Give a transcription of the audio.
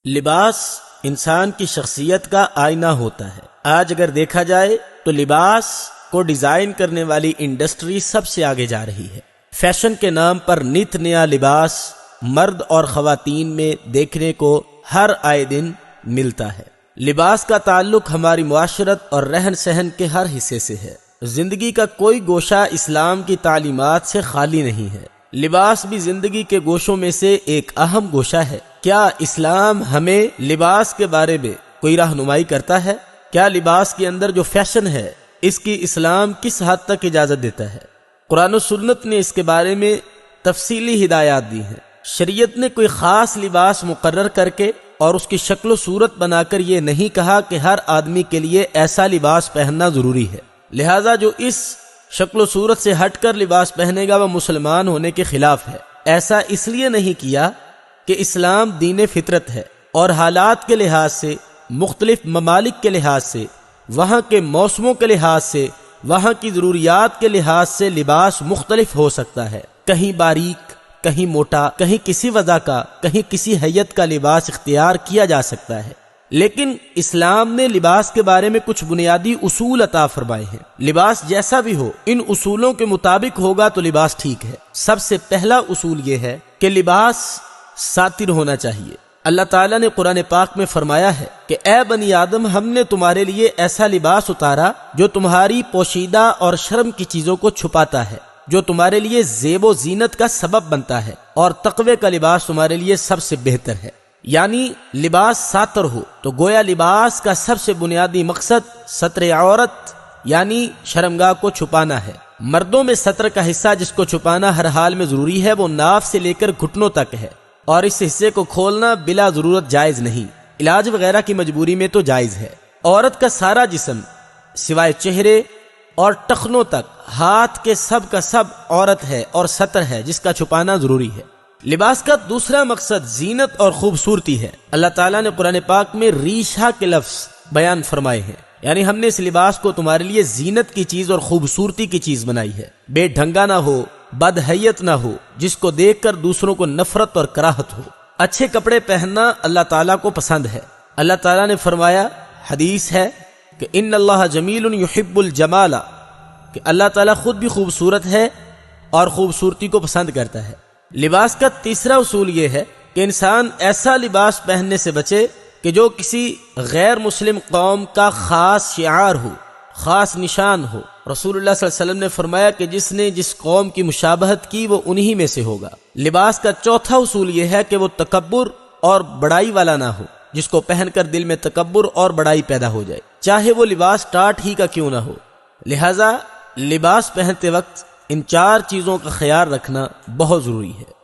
لباس انسان کی شخصیت کا آئینہ ہوتا ہے۔ آج اگر دیکھا جائے تو لباس کو ڈیزائن کرنے والی انڈسٹری سب سے آگے جا رہی ہے۔ فیشن کے نام پر نت نیا لباس مرد اور خواتین میں دیکھنے کو ہر آئے دن ملتا ہے۔ لباس کا تعلق ہماری معاشرت اور رہن سہن کے ہر حصے سے ہے۔ زندگی کا کوئی گوشہ اسلام کی تعلیمات سے خالی نہیں ہے۔ لباس بھی زندگی کے گوشوں میں سے ایک اہم گوشہ ہے۔ کیا اسلام ہمیں لباس کے بارے میں کوئی رہنمائی کرتا ہے؟ کیا لباس کے اندر جو فیشن ہے اس کی اسلام کس حد تک اجازت دیتا ہے؟ قرآن و سنت نے اس کے بارے میں تفصیلی ہدایات دی ہیں۔ شریعت نے کوئی خاص لباس مقرر کر کے اور اس کی شکل و صورت بنا کر یہ نہیں کہا کہ ہر آدمی کے لیے ایسا لباس پہننا ضروری ہے، لہذا جو اس شکل و صورت سے ہٹ کر لباس پہنے گا وہ مسلمان ہونے کے خلاف ہے۔ ایسا اس لیے نہیں کیا کہ اسلام دین فطرت ہے اور حالات کے لحاظ سے، مختلف ممالک کے لحاظ سے، وہاں کے موسموں کے لحاظ سے، وہاں کی ضروریات کے لحاظ سے لباس مختلف ہو سکتا ہے۔ کہیں باریک، کہیں موٹا، کہیں کسی وضع کا، کہیں کسی حیت کا لباس اختیار کیا جا سکتا ہے، لیکن اسلام نے لباس کے بارے میں کچھ بنیادی اصول عطا فرمائے ہیں۔ لباس جیسا بھی ہو ان اصولوں کے مطابق ہوگا تو لباس ٹھیک ہے۔ سب سے پہلا اصول یہ ہے کہ لباس ساتر ہونا چاہیے۔ اللہ تعالیٰ نے قرآن پاک میں فرمایا ہے کہ اے بنی آدم، ہم نے تمہارے لیے ایسا لباس اتارا جو تمہاری پوشیدہ اور شرم کی چیزوں کو چھپاتا ہے، جو تمہارے لیے زیب و زینت کا سبب بنتا ہے، اور تقوی کا لباس تمہارے لیے سب سے بہتر ہے۔ یعنی لباس ساتر ہو تو گویا لباس کا سب سے بنیادی مقصد ستر عورت یعنی شرمگاہ کو چھپانا ہے۔ مردوں میں ستر کا حصہ جس کو چھپانا ہر حال میں ضروری ہے وہ ناف سے لے کر گھٹنوں تک ہے، اور اس حصے کو کھولنا بلا ضرورت جائز نہیں، علاج وغیرہ کی مجبوری میں تو جائز ہے۔ عورت کا سارا جسم سوائے چہرے اور ٹخنوں تک، ہاتھ کے سب کا سب عورت ہے اور ستر ہے جس کا چھپانا ضروری ہے۔ لباس کا دوسرا مقصد زینت اور خوبصورتی ہے۔ اللہ تعالیٰ نے قرآن پاک میں ریشہ کے لفظ بیان فرمائے ہیں، یعنی ہم نے اس لباس کو تمہارے لیے زینت کی چیز اور خوبصورتی کی چیز بنائی ہے، بے ڈھنگا نہ ہو، بد حیت نہ ہو، جس کو دیکھ کر دوسروں کو نفرت اور کراہت ہو۔ اچھے کپڑے پہننا اللہ تعالیٰ کو پسند ہے۔ اللہ تعالیٰ نے فرمایا، حدیث ہے کہ ان اللہ جمیل یحب الجمال، کہ اللہ تعالیٰ خود بھی خوبصورت ہے اور خوبصورتی کو پسند کرتا ہے۔ لباس کا تیسرا اصول یہ ہے کہ انسان ایسا لباس پہننے سے بچے کہ جو کسی غیر مسلم قوم کا خاص شعار ہو، خاص نشان ہو۔ رسول اللہ صلی اللہ علیہ وسلم نے فرمایا کہ جس نے جس قوم کی مشابہت کی وہ انہی میں سے ہوگا۔ لباس کا چوتھا اصول یہ ہے کہ وہ تکبر اور بڑائی والا نہ ہو، جس کو پہن کر دل میں تکبر اور بڑائی پیدا ہو جائے، چاہے وہ لباس ٹاٹ ہی کا کیوں نہ ہو۔ لہذا لباس پہنتے وقت ان چار چیزوں کا خیال رکھنا بہت ضروری ہے۔